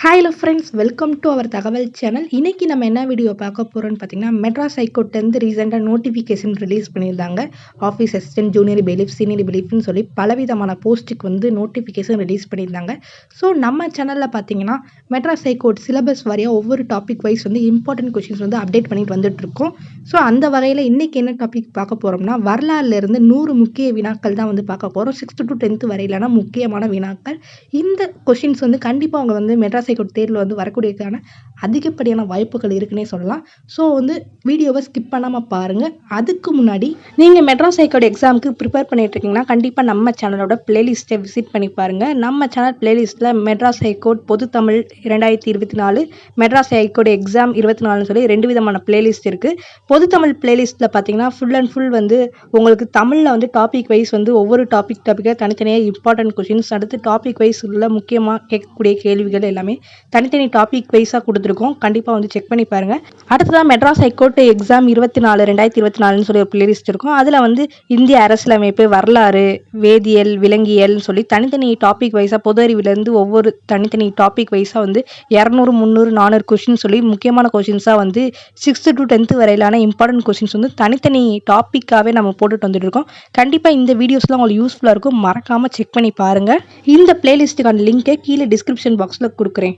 Hello friends, welcome to our தகவல் channel. இன்னைக்கு நம்ம என்ன வீடியோ பார்க்க போகிறோம்னு பார்த்தீங்கன்னா, மெட்ராஸ் ஹைகோர்ட்லேருந்து ரீசெண்டாக நோட்டிஃபிகேஷன் ரிலீஸ் பண்ணியிருந்தாங்க. Office assistant, junior bailiff, senior பெலிஃப்னு சொல்லி பலவிதமான போஸ்ட்டுக்கு வந்து நோட்டிஃபிகேஷன் ரிலீஸ் பண்ணியிருந்தாங்க. ஸோ நம்ம சேனலில் பார்த்தீங்கன்னா, மெட்ராஸ் ஹைகோர்ட் சிலபஸ் வாரியாக ஒவ்வொரு டாபிக் வைஸ் வந்து இம்பார்ட்டன்ட் கொஷின்ஸ் வந்து அப்டேட் பண்ணிட்டு வந்துட்டுருக்கோம். ஸோ அந்த வகையில் இன்றைக்கி என்ன டாபிக் பார்க்க போகிறோம்னா, வரலாறுலேருந்து 100 முக்கிய வினாக்கள் தான் வந்து பார்க்க போகிறோம். 6th to 10th வரையிலான முக்கியமான வினாக்கள். இந்த கொஷின்ஸ் வந்து கண்டிப்பாக அவங்க வந்து மெட்ராஸ் ஹைகோர்ட் தேர்வில் வந்து வரக்கூடியதுக்கான அதிகப்படியான வாய்ப்புகள் இருக்குன்னே சொல்லலாம். ஸோ வந்து வீடியோவை ஸ்கிப் பண்ணாமல் பாருங்கள். அதுக்கு முன்னாடி நீங்கள் மெட்ராஸ் ஹைகோர்ட் எக்ஸாமுக்கு ப்ரிப்பேர் பண்ணிட்டு இருக்கீங்கன்னா கண்டிப்பாக நம்ம சேனலோட பிளேலிஸ்ட்டை விசிட் பண்ணி பாருங்கள். நம்ம சேனல் பிளேலிஸ்ட்டில் மெட்ராஸ் ஹைகோர்ட் பொது தமிழ் 2024, மெட்ராஸ் ஹைகோர்ட் எக்ஸாம் 24 சொல்லி 2 விதமான பிளேலிஸ்ட் இருக்குது. பொது தமிழ் பிளேலிஸ்ட்டில் பார்த்தீங்கன்னா ஃபுல் அண்ட் ஃபுல் வந்து உங்களுக்கு தமிழில் வந்து டாபிக் வைஸ் வந்து ஒவ்வொரு டாப்பிக்காக தனித்தனியாக இம்பார்ட்டன்ட் கொஷின்ஸ், அடுத்து டாபிக் வைஸ் உள்ள முக்கியமாக கேட்கக்கூடிய கேள்விகள் எல்லாமே தனித்தனி டாபிக் வைஸாக கொடுத்துருக்கோம். கண்டிப்பாக வந்து செக் பண்ணி பாருங்கள். அடுத்ததான் மெட்ராஸ் ஹைகோர்ட் எக்ஸாம் 24 2024 சொல்லி ஒரு பிளேலிஸ்ட் இருக்கும். அதில் வந்து இந்திய அரசியலமைப்பு, வரலாறு, வேதியியல், விலங்கியல்னு சொல்லி தனித்தனி டாபிக் வைஸாக பொது அறிவிலேருந்து ஒவ்வொரு தனித்தனி டாபிக் வைஸாக வந்து 200, 300, 400 கொஷின் சொல்லி முக்கியமான கொஷின்ஸாக வந்து 6th to 10th வரையிலான இம்பார்ட்டன்ட் கொஷின்ஸ் வந்து தனித்தனி டாப்பிக்காகவே நம்ம போட்டுட்டு வந்துட்டு இருக்கோம். கண்டிப்பாக இந்த வீடியோஸ்லாம் உங்களுக்கு யூஸ்ஃபுல்லாக இருக்கும். மறக்காமல் செக் பண்ணி பாருங்கள். இந்த பிளேலிஸ்ட்டுக்கான லிங்கை கீழே டிஸ்கிரிப்ஷன் பாக்ஸில் கொடுக்குறேன்.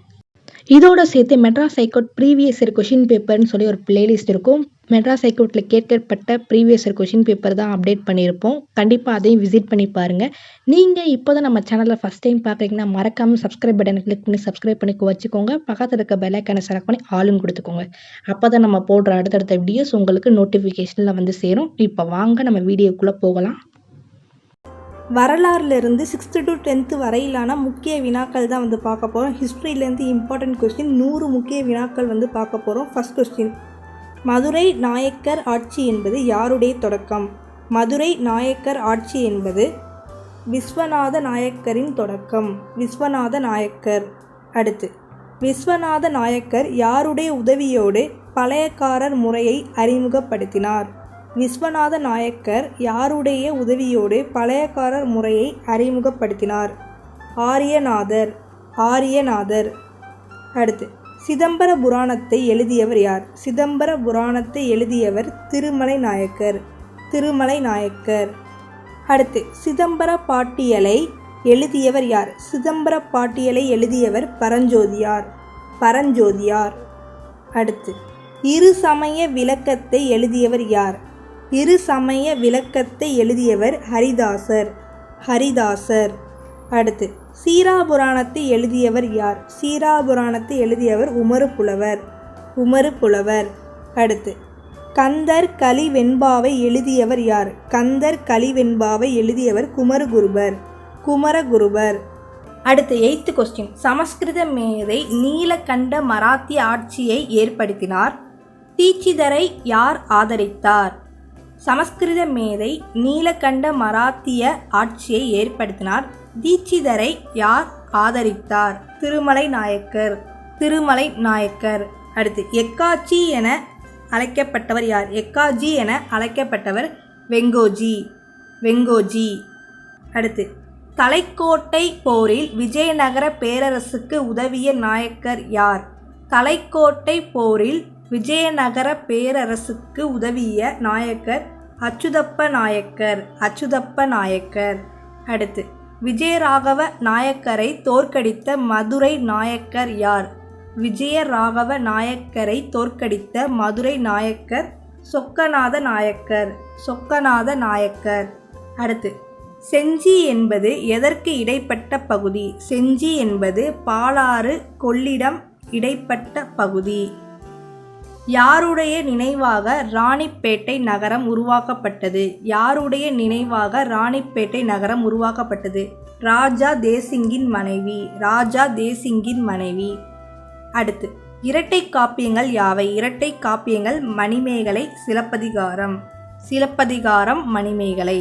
இதோட சேர்த்து Madras high court previous year question பேப்பர்னு சொல்லி ஒரு பிளேலிஸ்ட் இருக்கும். மெட்ராஸ் ஹைகோர்ட்டில் கேட்கப்பட்ட ப்ரீவியஸ் இயர் கொஷின் பேப்பர் தான் அப்டேட் பண்ணியிருப்போம். கண்டிப்பாக அதையும் விசிட் பண்ணி பாருங்கள். நீங்கள் இப்போ தான் நம்ம சேனலில் ஃபஸ்ட் டைம் பார்க்குறீங்கன்னா மறக்காமல் சப்ஸ்கிரைப் பட்டனை கிளிக் பண்ணி சப்ஸ்கிரைப் பண்ணி வச்சுக்கோங்க. பக்கத்தில் இருக்க பெல் ஐக்கானை செலக்ட் பண்ணி ஆளுன்னு கொடுத்துக்கோங்க. அப்போ தான் நம்ம போடுற அடுத்தடுத்த வீடியோஸ் உங்களுக்கு நோட்டிஃபிகேஷனில் வந்து சேரும். இப்போ வாங்க நம்ம வீடியோக்குள்ளே போகலாம். வரலாறுலேருந்து 6th to 10th வரையிலான முக்கிய வினாக்கள் தான் வந்து பார்க்க போகிறோம். ஹிஸ்ட்ரியிலேருந்து இம்பார்ட்டன்ட் கொஸ்டின் 100 முக்கிய வினாக்கள் வந்து பார்க்க போகிறோம். ஃபர்ஸ்ட் கொஸ்டின், மதுரை நாயக்கர் ஆட்சி என்பது யாருடைய தொடக்கம்? மதுரை நாயக்கர் ஆட்சி என்பது விஸ்வநாத நாயக்கரின் தொடக்கம். விஸ்வநாத நாயக்கர். அடுத்து, விஸ்வநாத நாயக்கர் யாருடைய உதவியோடு பழையக்காரர் முறையை அறிமுகப்படுத்தினார்? விஸ்வநாத நாயக்கர் யாருடைய உதவியோடு பழையக்காரர் முறையை அறிமுகப்படுத்தினார்? ஆரியநாதர். ஆரியநாதர். அடுத்து, சிதம்பர புராணத்தை எழுதியவர் யார்? சிதம்பர புராணத்தை எழுதியவர் திருமலை நாயக்கர். திருமலை நாயக்கர். அடுத்து, சிதம்பர பாட்டியலை எழுதியவர் யார்? சிதம்பர பாட்டியலை எழுதியவர் பரஞ்சோதியார். பரஞ்சோதியார். அடுத்து, இரு சமய விளக்கத்தை எழுதியவர் யார்? இரு சமய விளக்கத்தை எழுதியவர் ஹரிதாசர். ஹரிதாசர். அடுத்து, சீராபுராணத்தை எழுதியவர் யார்? சீராபுராணத்தை எழுதியவர் உமறுப்புலவர். உமறுப்புலவர். அடுத்து, கந்தர் கலிவெண்பாவை எழுதியவர் யார்? கந்தர் கலிவெண்பாவை எழுதியவர் குமரகுருபர். குமரகுருபர். அடுத்து 8th கொஸ்டின், சமஸ்கிருத மேதை நீலகண்ட மராத்திய ஆட்சியை ஏற்படுத்தினார். தீட்சிதரை யார் ஆதரித்தார்? சமஸ்கிருத மேதை நீலகண்ட மராத்திய ஆட்சியை ஏற்படுத்தினார். தீட்சிதரை யார் ஆதரித்தார்? திருமலை நாயக்கர். திருமலை நாயக்கர். அடுத்து, எக்காட்சி என அழைக்கப்பட்டவர் யார்? எக்காஜி என அழைக்கப்பட்டவர் வெங்கோஜி. வெங்கோஜி. அடுத்து, தலைக்கோட்டை போரில் விஜயநகர பேரரசுக்கு உதவிய நாயக்கர் யார்? தலைக்கோட்டை போரில் விஜயநகர பேரரசுக்கு உதவிய நாயக்கர் அச்சுதப்ப நாயக்கர். அச்சுதப்ப நாயக்கர். அடுத்து, விஜயராகவ நாயக்கரை தோற்கடித்த மதுரை நாயக்கர் யார்? விஜயராகவ நாயக்கரை தோற்கடித்த மதுரை நாயக்கர் சொக்கநாத நாயக்கர். சொக்கநாத நாயக்கர். அடுத்து, செஞ்சி என்பது எதற்கு இடைப்பட்ட பகுதி? செஞ்சி என்பது பாலாறு கொள்ளிடம் இடைப்பட்ட பகுதி. யாருடைய நினைவாக ராணிப்பேட்டை நகரம் உருவாக்கப்பட்டது? யாருடைய நினைவாக ராணிப்பேட்டை நகரம் உருவாக்கப்பட்டது? ராஜா தேசிங்கின் மனைவி. ராஜா தேசிங்கின் மனைவி. அடுத்து, இரட்டை காப்பியங்கள் யாவை? இரட்டை காப்பியங்கள் மணிமேகலை, சிலப்பதிகாரம். சிலப்பதிகாரம், மணிமேகலை.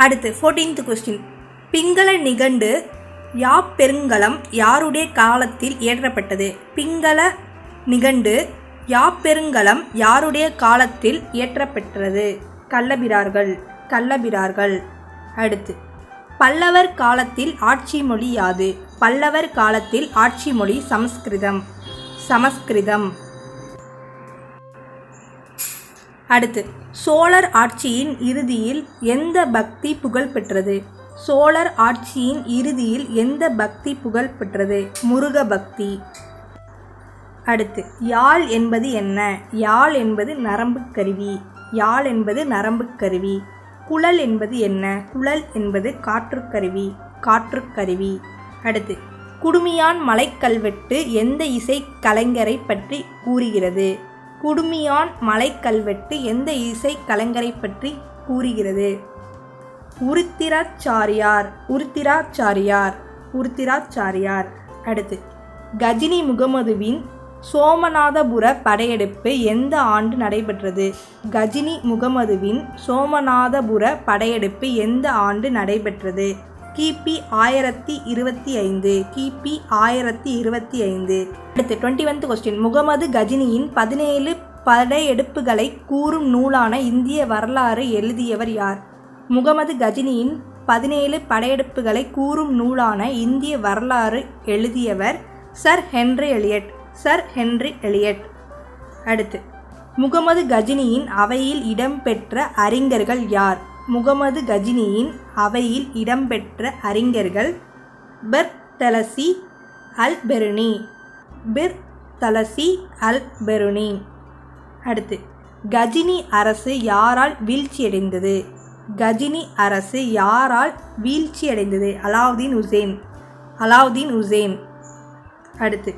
அடுத்து 14th கொஸ்டின், பிங்கள நிகண்டு யாப்பெருங்கலம் யாருடைய காலத்தில் இயற்றப்பட்டது? பிங்கள நிகண்டு யாப்பெருங்கலம் யாருடைய காலத்தில் இயற்றப்பெற்றது? கள்ளபிரார்கள். கள்ளபிரார்கள். அடுத்து, பல்லவர் காலத்தில் ஆட்சி மொழி யாது? பல்லவர் காலத்தில் ஆட்சி மொழி சமஸ்கிருதம். அடுத்து, சோழர் ஆட்சியின் இறுதியில் எந்த பக்தி புகழ் பெற்றது? சோழர் ஆட்சியின் இறுதியில் எந்த பக்தி புகழ் பெற்றது? முருக பக்தி. அடுத்து, யாழ் என்பது என்ன? யாழ் என்பது நரம்பு கருவி. குழல் என்பது என்ன? குழல் என்பது காற்றுக்கருவி. அடுத்து, குடுமியான் மலைக்கல்வெட்டு எந்த இசை கலைஞரை பற்றி கூறுகிறது? குடுமியான் மலைக்கல்வெட்டு எந்த இசை கலைஞரை பற்றி கூறுகிறது? உருத்திராச்சாரியார். அடுத்து, கஜினி முகமதுவின் சோமநாதபுர படையெடுப்பு எந்த ஆண்டு நடைபெற்றது? கஜினி முகமதுவின் சோமநாதபுர படையெடுப்பு எந்த ஆண்டு நடைபெற்றது? கிபி 1025. அடுத்து 21th கொஸ்டின். முகமது கஜினியின் 17 படையெடுப்புகளை கூறும் நூலான இந்திய வரலாறு எழுதியவர் யார்? முகமது கஜினியின் 17 படையெடுப்புகளை கூறும் நூலான இந்திய வரலாறு எழுதியவர் சர் ஹென்றி எலியட். அடுத்து, முகமது கஜினியின் அவையில் இடம்பெற்ற அறிஞர்கள் யார்? முகமது கஜினியின் அவையில் இடம்பெற்ற அறிஞர்கள் பிர்தலசி அல் பெருனி. அடுத்து, கஜினி அரசு யாரால் வீழ்ச்சியடைந்தது? கஜினி அரசு யாரால் வீழ்ச்சியடைந்தது? அலாவுதீன் உசேன். அடுத்து,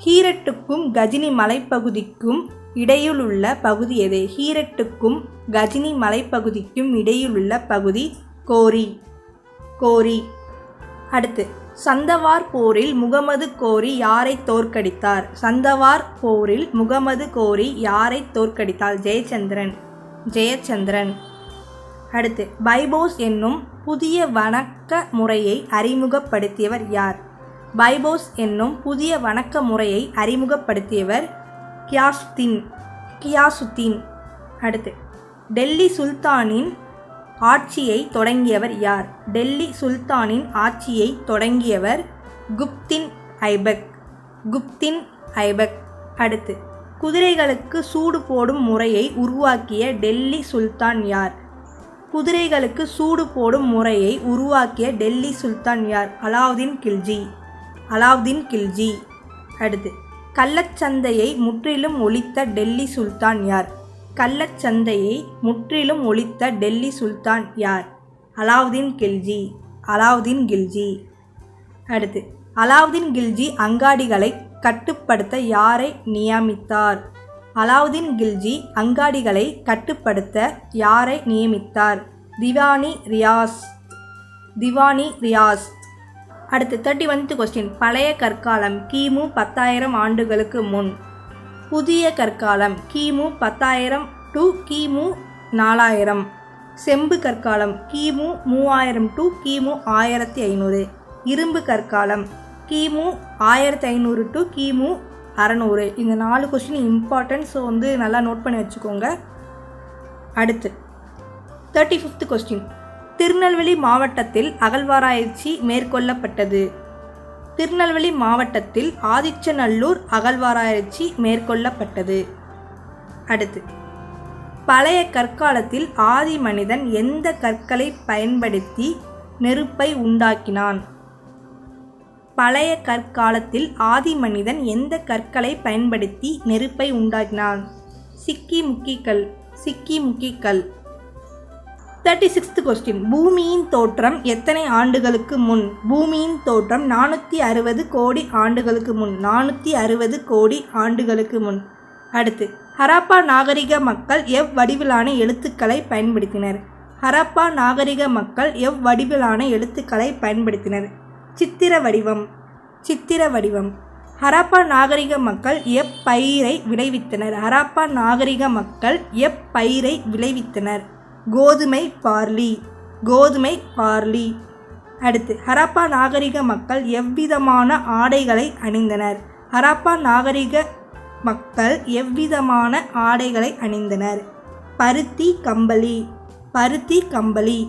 ஹீரட்டுக்கும் கஜினி மலைப்பகுதிக்கும் இடையிலுள்ள பகுதி எது? ஹீரட்டுக்கும் கஜினி மலைப்பகுதிக்கும் இடையிலுள்ள பகுதி கோரி. அடுத்து, சந்தவார் போரில் முகமது கோரி யாரை தோற்கடித்தார்? சந்தவார் போரில் முகமது கோரி யாரை தோற்கடித்தார்? ஜெயச்சந்திரன். அடுத்து, பைபோஸ் என்னும் புதிய வணக்க முறையை அறிமுகப்படுத்தியவர் யார்? பைபோஸ் என்னும் புதிய வணக்க முறையை அறிமுகப்படுத்தியவர் கியாசுத்தீன். அடுத்து, டெல்லி சுல்தானின் ஆட்சியை தொடங்கியவர் யார்? டெல்லி சுல்தானின் ஆட்சியை தொடங்கியவர் குப்தின் ஐபக். அடுத்து, குதிரைகளுக்கு சூடு போடும் முறையை உருவாக்கிய டெல்லி சுல்தான் யார்? குதிரைகளுக்கு சூடு போடும் முறையை உருவாக்கிய டெல்லி சுல்தான் யார்? அலாவுதீன் கில்ஜி. அடுத்து, கள்ளச்சந்தையை முற்றிலும் ஒழித்த டெல்லி சுல்தான் யார்? கள்ளச்சந்தையை முற்றிலும் ஒழித்த டெல்லி சுல்தான் யார்? அலாவுதீன் கில்ஜி. அடுத்து, அலாவுதீன் கில்ஜி அங்காடிகளை கட்டுப்படுத்த யாரை நியமித்தார்? அலாவுதீன் கில்ஜி அங்காடிகளை கட்டுப்படுத்த யாரை நியமித்தார்? திவானி ரியாஸ். அடுத்து 31th கொஸ்டின். பழைய கற்காலம் கிமு 10,000 ஆண்டுகளுக்கு முன். புதிய கற்காலம் கிமு 10,000 to கிமு 4000. செம்பு கற்காலம் கிமு 3000 to கிமு 1500. இரும்பு கற்காலம் கிமு 1500 to கிமு 600. இந்த 4 கொஸ்டின் இம்பார்ட்டன்ட், ஸோ நல்லா நோட் பண்ணி வச்சுக்கோங்க. அடுத்து 35th கொஸ்டின். திருநெல்வேலி மாவட்டத்தில் அகழ்வாராய்ச்சி மேற்கொள்ளப்பட்டது. திருநெல்வேலி மாவட்டத்தில் ஆதிச்சநல்லூர் அகழ்வாராய்ச்சி மேற்கொள்ளப்பட்டது. அடுத்து, பழைய கற்காலத்தில் ஆதி மனிதன் எந்த கற்களை பயன்படுத்தி நெருப்பை உண்டாக்கினான்? பழைய கற்காலத்தில் ஆதி மனிதன் எந்த கற்களை பயன்படுத்தி நெருப்பை உண்டாக்கினான்? சிக்கி முக்கி கல். 36th question. பூமியின் தோற்றம் எத்தனை ஆண்டுகளுக்கு முன்? பூமியின் தோற்றம் 460 கோடி ஆண்டுகளுக்கு முன். 460 கோடி ஆண்டுகளுக்கு முன். அடுத்து, ஹராப்பா நாகரிக மக்கள் எவ்வடிவிலான எழுத்துக்களை பயன்படுத்தினர்? ஹராப்பா நாகரிக மக்கள் எவ்வடிவிலான எழுத்துக்களை பயன்படுத்தினர்? சித்திர வடிவம். ஹராப்பா நாகரிக மக்கள் எப்பயிரை விளைவித்தனர்? ஹராப்பா நாகரிக மக்கள் எப்பயிரை விளைவித்தனர்? கோதுமை பார்லி. அடுத்து, ஹராப்பா நாகரிக மக்கள் எவ்விதமான ஆடைகளை அணிந்தனர்? ஹராப்பா நாகரிக மக்கள் எவ்விதமான ஆடைகளை அணிந்தனர்? பருத்தி கம்பளி.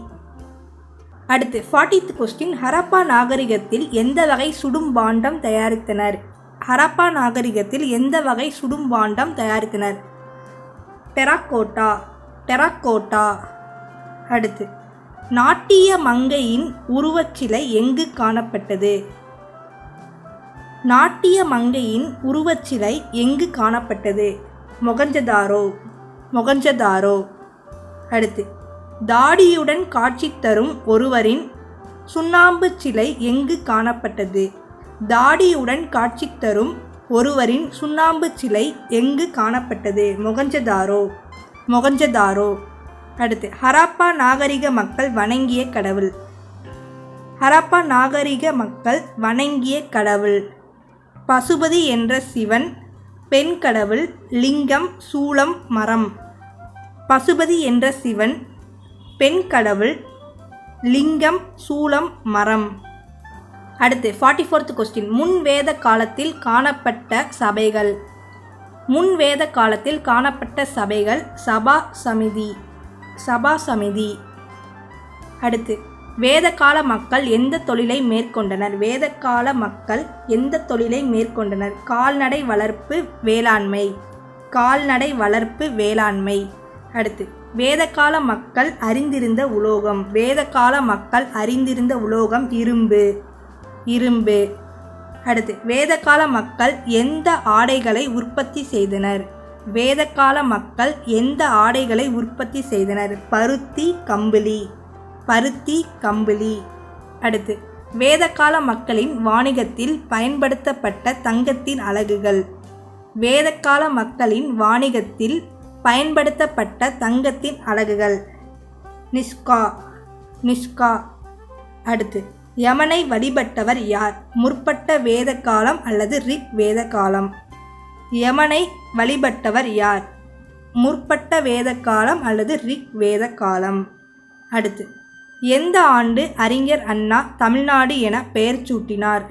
அடுத்து 40th கொஸ்டின், ஹரப்பா நாகரிகத்தில் எந்த வகை சுடும் பாண்டம் தயாரித்தனர்? ஹரப்பா நாகரிகத்தில் எந்த வகை சுடும் பாண்டம் தயாரித்தனர்? டெராக்கோட்டா. அடுத்து, நாட்டிய மங்கையின் உருவச்சிலை எங்கு காணப்பட்டது? நாட்டிய மங்கையின் உருவச்சிலை எங்கு காணப்பட்டது? மொகஞ்சதாரோ. அடுத்து, தாடியுடன் காட்சி தரும் ஒருவரின் சுண்ணாம்பு சிலை எங்கு காணப்பட்டது? தாடியுடன் காட்சி தரும் ஒருவரின் சுண்ணாம்பு சிலை எங்கு காணப்பட்டது? மொகஞ்சதாரோ. அடுத்து, ஹரப்பா நாகரிக மக்கள் வணங்கிய கடவுள். ஹரப்பா நாகரிக மக்கள் வணங்கிய கடவுள் பசுபதி என்ற சிவன், பெண் கடவுள், லிங்கம், சூலம், மரம். பசுபதி என்ற சிவன், பெண் கடவுள், லிங்கம், சூலம், மரம். அடுத்து 44th கொஸ்டின், முன் வேத காலத்தில் காணப்பட்ட சபைகள். முன் வேத காலத்தில் காணப்பட்ட சபைகள் சபா சமிதி. அடுத்து, வேதகால மக்கள் எந்த தொழிலை மேற்கொண்டனர்? வேதகால மக்கள் எந்த தொழிலை மேற்கொண்டனர்? கால்நடை வளர்ப்பு வேளாண்மை. அடுத்து, வேதகால மக்கள் அறிந்திருந்த உலோகம். வேதகால மக்கள் அறிந்திருந்த உலோகம் இரும்பு. அடுத்து, வேதகால மக்கள் எந்த ஆடைகளை உற்பத்தி செய்தனர்? வேதகால மக்கள் எந்த ஆடைகளை உற்பத்தி செய்தனர்? பருத்தி, கம்பளி. அடுத்து, வேதகால மக்களின் வாணிகத்தில் பயன்படுத்தப்பட்ட தங்கத்தின் அலகுகள். வேதகால மக்களின் வாணிகத்தில் பயன்படுத்தப்பட்ட தங்கத்தின் அலகுகள் நிஷ்கா. அடுத்து, யமனை வழிபட்டவர் யார்? முற்பட்ட வேத காலம் அல்லது ரிக் வேத காலம்? யமனை வழிபட்டவர் யார்? முற்பட்ட வேத காலம் அல்லது ரிக் வேத காலம்? அடுத்து, எந்த ஆண்டு அறிஞர் அண்ணா தமிழ்நாடு என பெயர் சூட்டினார்?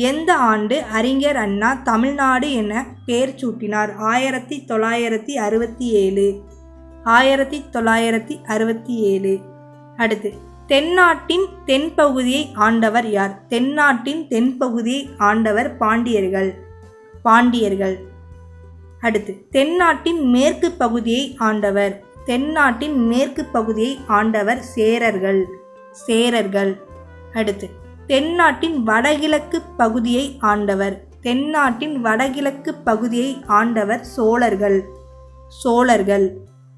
எந்த ஆண்டு அறிஞர் அண்ணா தமிழ்நாடு என பெயர் சூட்டினார்? 1967. அடுத்து, தென்னாட்டின் தென்பகுதியை ஆண்டவர் யார்? தென்னாட்டின் தென்பகுதியை ஆண்டவர் பாண்டியர்கள். அடுத்து, தென்னாட்டின் மேற்கு பகுதியை ஆண்டவர்? தென்னாட்டின் மேற்கு பகுதியை ஆண்டவர் சேரர்கள். அடுத்து, தென்னாட்டின் வடகிழக்கு பகுதியை ஆண்டவர்? தென்னாட்டின் வடகிழக்கு பகுதியை ஆண்டவர் சோழர்கள்.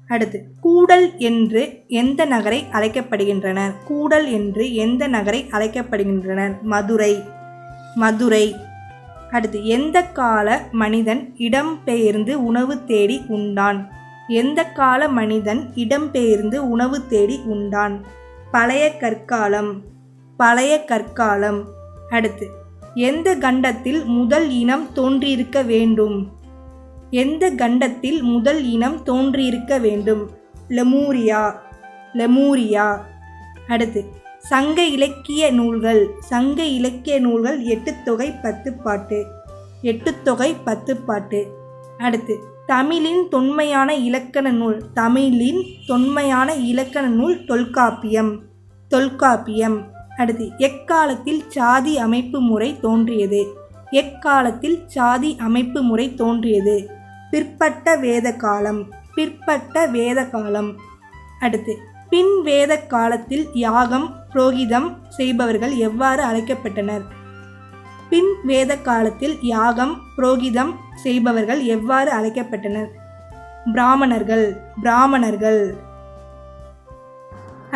அடுத்து, கூடல் என்று எந்த நகரை அழைக்கப்படுகின்றனர்? கூடல் என்று எந்த நகரை அழைக்கப்படுகின்றனர்? மதுரை. அடுத்து, எந்த கால மனிதன் இடம்பெயர்ந்து உணவு தேடி உண்டான்? எந்த கால மனிதன் இடம்பெயர்ந்து உணவு தேடி உண்டான்? பழைய கற்காலம். அடுத்து, எந்த கண்டத்தில் முதல் இனம் தோன்றியிருக்க வேண்டும்? எந்த கண்டத்தில் முதல் இனம் தோன்றியிருக்க வேண்டும்? லெமூரியா. அடுத்து, சங்க இலக்கிய நூல்கள். 8 தொகை 10 பாட்டு. அடுத்து, தமிழின் தொன்மையான இலக்கண நூல் தொல்காப்பியம். அடுத்து, எக்காலத்தில் சாதி அமைப்பு முறை தோன்றியது? பிற்பட்ட வேத காலம். அடுத்து, பின் வேத காலத்தில் யாகம் புரோகிதம் செய்பவர்கள் எவ்வாறு அழைக்கப்பட்டனர்? பின் வேத காலத்தில் யாகம் புரோகிதம் செய்பவர்கள் எவ்வாறு அழைக்கப்பட்டனர்? பிராமணர்கள்.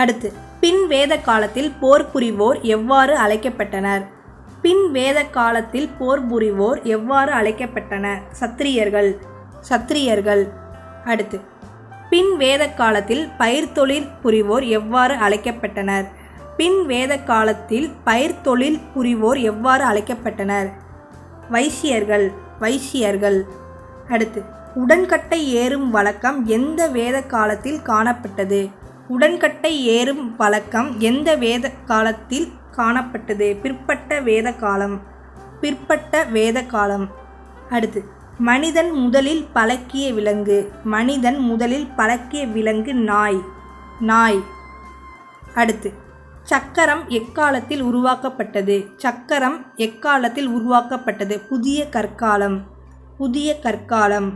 அடுத்து, பின் வேத காலத்தில் போர் புரிவோர் எவ்வாறு அழைக்கப்பட்டனர்? பின் வேத காலத்தில் போர் புரிவோர் எவ்வாறு அழைக்கப்பட்டனர்? சத்திரியர்கள். அடுத்து, பின் வேத காலத்தில் பயிர்த்தொழில் புரிவோர் எவ்வாறு அழைக்கப்பட்டனர்? பின் வேத காலத்தில் பயிர்த்தொழில் புரிவோர் எவ்வாறு அழைக்கப்பட்டனர்? வைசியர்கள். அடுத்து, உடன்கட்டை ஏறும் வழக்கம் எந்த வேத காலத்தில் காணப்பட்டது? உடன்கட்டை ஏறும் வழக்கம் எந்த வேத காலத்தில் காணப்பட்டது? பிற்பட்ட வேத காலம். அடுத்து, மனிதன் முதலில் பழக்கிய விலங்கு நாய். அடுத்து, சக்கரம் எக்காலத்தில் உருவாக்கப்பட்டது? சக்கரம் எக்காலத்தில் உருவாக்கப்பட்டது? புதிய கற்காலம். புதிய கற்காலம்.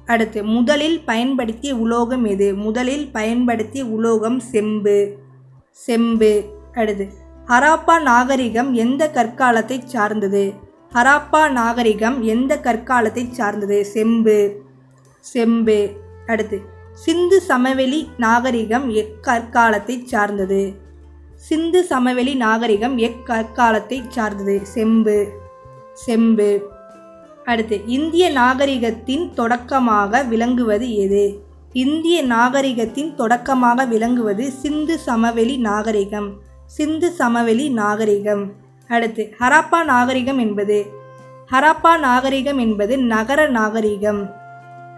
அடுத்து, முதலில் பயன்படுத்திய உலோகம் எது? முதலில் பயன்படுத்திய உலோகம் செம்பு. செம்பு. அடுத்து, ஹராப்பா நாகரிகம் எந்த கற்காலத்தை சார்ந்தது? ஹராப்பா நாகரிகம் எந்த கற்காலத்தை சார்ந்தது? செம்பு. செம்பு. அடுத்து, சிந்து சமவெளி நாகரிகம் எக்கற்காலத்தை சார்ந்தது? சிந்து சமவெளி நாகரிகம் எக்கற்காலத்தை சார்ந்தது? செம்பு. செம்பு. அடுத்து, இந்திய நாகரிகத்தின் தொடக்கமாக விளங்குவது எது? இந்திய நாகரிகத்தின் தொடக்கமாக விளங்குவது சிந்து சமவெளி நாகரிகம். சிந்து சமவெளி நாகரிகம். அடுத்து, ஹராப்பா நாகரிகம் என்பது? ஹராப்பா நாகரிகம் என்பது நகர நாகரிகம்.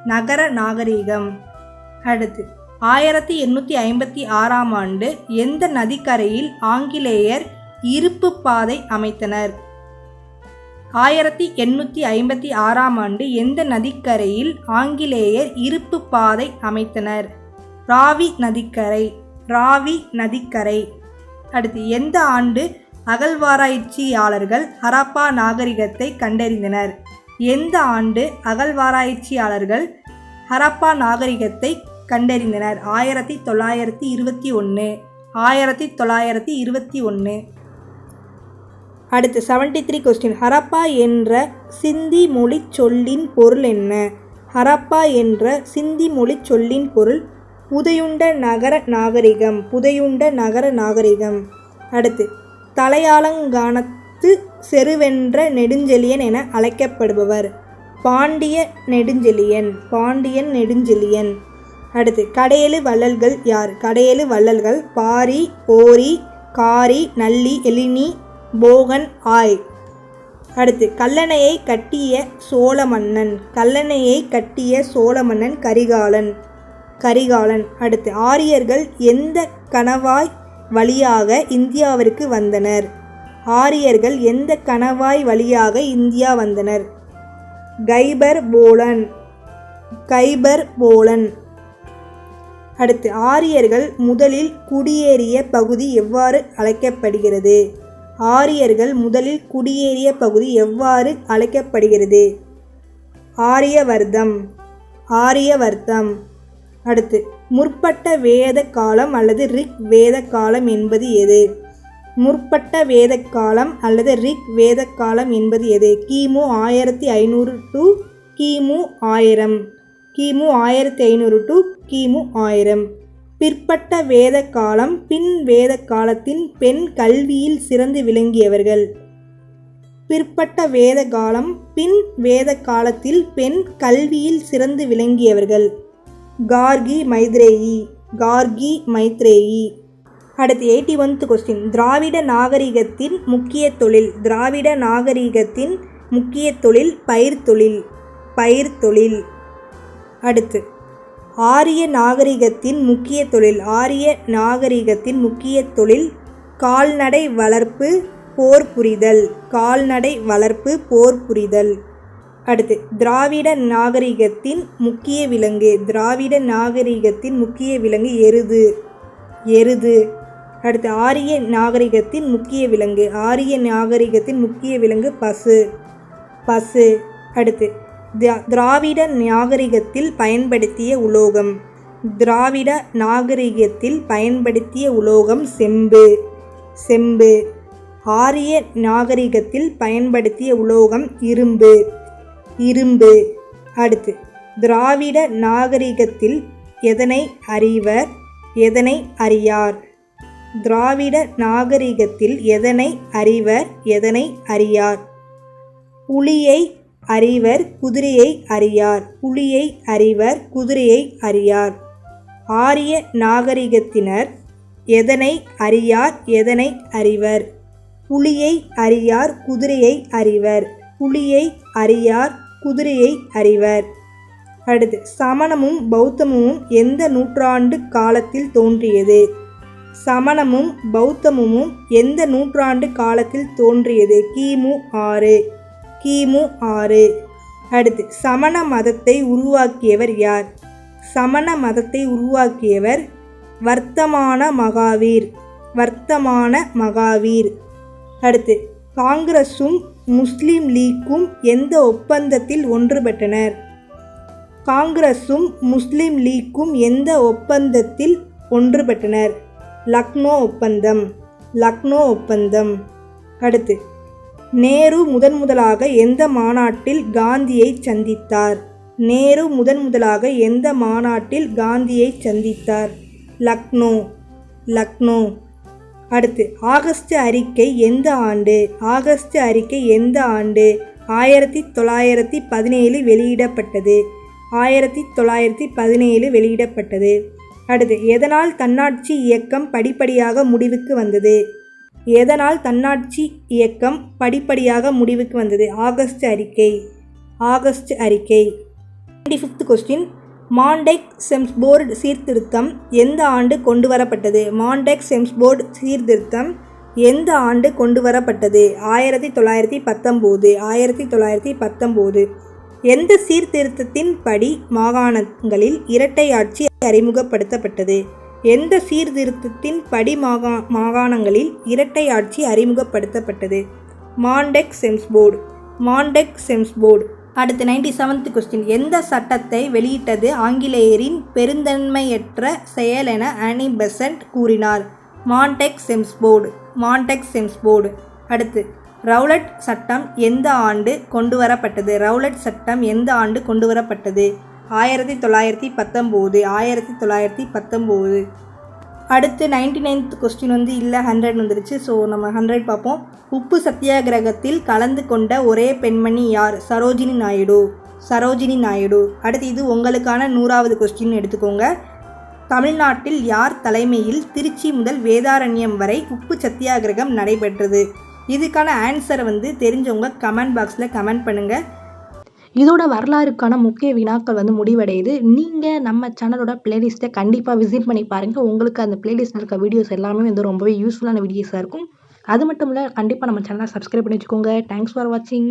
நகர நாகரிகம். அடுத்து, 1856ஆம் ஆண்டு எந்த நதிக்கரையில் ஆங்கிலேயர் இருப்பு பாதை அமைத்தனர்? 1856ஆம் ஆண்டு எந்த நதிக்கரையில் ஆங்கிலேயர் இருப்பு பாதை அமைத்தனர்? ராவி நதிக்கரை. ராவி நதிக்கரை. அடுத்து, எந்த ஆண்டு அகழ்வாராய்ச்சியாளர்கள் ஹராப்பா நாகரிகத்தை கண்டறிந்தனர்? எந்த ஆண்டு அகழ்வாராய்ச்சியாளர்கள் ஹராப்பா நாகரிகத்தை கண்டறிந்தனர்? 1921. 1921. அடுத்து 73 கொஸ்டின். ஹராப்பா என்ற சிந்தி மொழி சொல்லின் பொருள் என்ன? ஹராப்பா என்ற சிந்தி மொழி சொல்லின் பொருள் புதையுண்ட நகர நாகரிகம். புதையுண்ட நகர நாகரிகம். அடுத்து, தலையாலங்கானத்து செருவென்ற நெடுஞ்செழியன் என அழைக்கப்படுபவர்? பாண்டிய நெடுஞ்செழியன். பாண்டியன் நெடுஞ்செழியன். அடுத்து, கடையெழு வள்ளல்கள் யார்? கடையெழு வள்ளல்கள் பாரி, ஓரி, காரி, நல்லி, எழினி, போகன், ஆய். அடுத்து, கல்லணையை கட்டிய சோழ மன்னன். கல்லணையை கட்டிய சோழ மன்னன் கரிகாலன். கரிகாலன். அடுத்து, ஆரியர்கள் எந்த கணவாய் வழியாக இந்தியாவிற்கு வந்தனர்? ஆரியர்கள் எந்த கணவாய் வழியாக இந்தியா வந்தனர்? கைபர் போலன். கைபர் போலன். அடுத்து, ஆரியர்கள் முதலில் குடியேறிய பகுதி எவ்வாறு அழைக்கப்படுகிறது? ஆரியர்கள் முதலில் குடியேறிய பகுதி எவ்வாறு அழைக்கப்படுகிறது? ஆரியவர்த்தம். ஆரியவர்த்தம். அடுத்து, முற்பட்ட வேத காலம் அல்லது ரிக் வேத காலம் என்பது எது? முற்பட்ட வேத காலம் அல்லது ரிக் வேத காலம் என்பது எது? கிமு 1500 டு கிமு 1000. கிமு 1500 டு கிமு 1000. பிற்பட்ட வேத காலம் பின் வேத காலத்தின் பெண் கல்வியில் சிறந்து விளங்கியவர்கள்? பிற்பட்ட வேத காலம் பின் வேத காலத்தில் பெண் கல்வியில் சிறந்து விளங்கியவர்கள்? கார்கி மைத்ரேயி. கார்கி மைத்ரேயி. அடுத்து 81th கொஸ்டின். திராவிட நாகரிகத்தின் முக்கிய தொழில். திராவிட நாகரிகத்தின் முக்கிய தொழில் பயிர்த்தொழில். பயிர்த்தொழில். அடுத்து, ஆரிய நாகரிகத்தின் முக்கிய தொழில். ஆரிய நாகரிகத்தின் முக்கிய தொழில் கால்நடை வளர்ப்பு, போர் புரிதல். கால்நடை வளர்ப்பு, போர் புரிதல். அடுத்து, திராவிட நாகரிகத்தின் முக்கிய விலங்கு. திராவிட நாகரிகத்தின் முக்கிய விலங்கு எருது. எருது. அடுத்து, ஆரிய நாகரிகத்தின் முக்கிய விலங்கு. ஆரிய நாகரிகத்தின் முக்கிய விலங்கு பசு. பசு. அடுத்து, திராவிட நாகரிகத்தில் பயன்படுத்திய உலோகம். திராவிட நாகரிகத்தில் பயன்படுத்திய உலோகம் செம்பு. செம்பு. ஆரிய நாகரிகத்தில் பயன்படுத்திய உலோகம் இரும்பு. இரும்பு. அடுத்து, திராவிட நாகரிகத்தில் எதனை அறிவர், எதனை அறியார்? திராவிட நாகரிகத்தில் எதனை அறிவர், எதனை அறியார்? புலியை அறிவர், குதிரையை அறியார். புலியை அறிவர், குதிரையை அறியார். ஆரிய நாகரிகத்தினர் எதனை அறியார், எதனை அறிவர்? புலியை அறியார், குதிரையை அறிவர். புலியை அறியார், குதிரையை அறிவர். அடுத்து, சமணமும் பௌத்தமும் எந்த நூற்றாண்டு காலத்தில் தோன்றியது? சமணமும் பௌத்தமும் எந்த நூற்றாண்டு காலத்தில் தோன்றியது? கிமு 6. கிமு 6. அடுத்து, சமண மதத்தை உருவாக்கியவர் யார்? சமண மதத்தை உருவாக்கியவர் வர்த்தமான மகாவீர். வர்த்தமான மகாவீர். அடுத்து காங்கிரஸும் முஸ்லீம் லீக்கும் எந்த ஒப்பந்தத்தில் ஒன்று பெற்றனர்? காங்கிரஸும் முஸ்லீம் லீக்கும் எந்த ஒப்பந்தத்தில் ஒன்று பெற்றனர்? லக்னோ ஒப்பந்தம். லக்னோ ஒப்பந்தம். அடுத்து நேரு முதன்முதலாக எந்த மாநாட்டில் காந்தியை சந்தித்தார்? நேரு முதன்முதலாக எந்த மாநாட்டில் காந்தியை சந்தித்தார்? லக்னோ. லக்னோ. அடுத்து ஆகஸ்ட் அறிக்கை எந்த ஆண்டு? ஆகஸ்ட் அறிக்கை எந்த ஆண்டு? 1917 வெளியிடப்பட்டது. 1917 வெளியிடப்பட்டது. அடுத்து எதனால் தன்னாட்சி இயக்கம் படிப்படியாக முடிவுக்கு வந்தது? எதனால் தன்னாட்சி இயக்கம் படிப்படியாக முடிவுக்கு வந்தது? ஆகஸ்ட் அறிக்கை. ஆகஸ்ட் அறிக்கை. 25th question. மாண்டெக் செம்ஸ்போர்டு சீர்திருத்தம் எந்த ஆண்டு கொண்டு வரப்பட்டது? மாண்டெக் செம்ஸ்போர்டு சீர்திருத்தம் எந்த ஆண்டு கொண்டு வரப்பட்டது? 1919. 1919. எந்த சீர்திருத்தத்தின் படி மாகாணங்களில் இரட்டை ஆட்சி அறிமுகப்படுத்தப்பட்டது? எந்த சீர்திருத்தத்தின் படி மாகாணங்களில் இரட்டை ஆட்சி அறிமுகப்படுத்தப்பட்டது? மாண்டெக் செம்ஸ்போர்டு. மாண்டெக் செம்ஸ்போர்டு. அடுத்து 97th கொஸ்டின். எந்த சட்டத்தை வெளியிட்டது ஆங்கிலேயரின் பெருந்தன்மையற்ற செயல் என ஆனி பெசன்ட் கூறினார்? மாண்டெக் செம்ஸ்போர்டு. மாண்டெக் செம்ஸ்போர்டு. அடுத்து ரவுலட் சட்டம் எந்த ஆண்டு கொண்டு வரப்பட்டது? ரவுலட் சட்டம் எந்த ஆண்டு கொண்டு வரப்பட்டது? 1919. 1919. அடுத்து 99th கொஸ்டின் இல்லை 100 வந்துருச்சு. ஸோ நம்ம 100 பார்ப்போம். உப்பு சத்தியாகிரகத்தில் கலந்து கொண்ட ஒரே பெண்மணி யார்? சரோஜினி நாயுடு. சரோஜினி நாயுடு. அடுத்து இது உங்களுக்கான 100வது கொஸ்டின் எடுத்துக்கோங்க. தமிழ்நாட்டில் யார் தலைமையில் திருச்சி முதல் வேதாரண்யம் வரை உப்பு சத்தியாகிரகம் நடைபெற்றது? இதுக்கான ஆன்சரை தெரிஞ்சவங்க கமெண்ட் பாக்ஸில் கமெண்ட் பண்ணுங்கள். இதோட வரலாறுக்கான முக்கிய வினாக்கள் முடிவடையுது. நீங்கள் நம்ம சேனலோட பிளேலிஸ்ட்டை கண்டிப்பாக விசிட் பண்ணி பாருங்கள். உங்களுக்கு அந்த பிளேலிஸ்ட்டில் இருக்க வீடியோஸ் எல்லாமே ரொம்பவே யூஸ்ஃபுல்லான வீடியோஸாக இருக்கும். அது மட்டும் இல்லை, கண்டிப்பாக நம்ம சேனலை சப்ஸ்கிரைப் பண்ணி வச்சுக்கோங்க. தேங்க்ஸ் ஃபார் வாட்சிங்.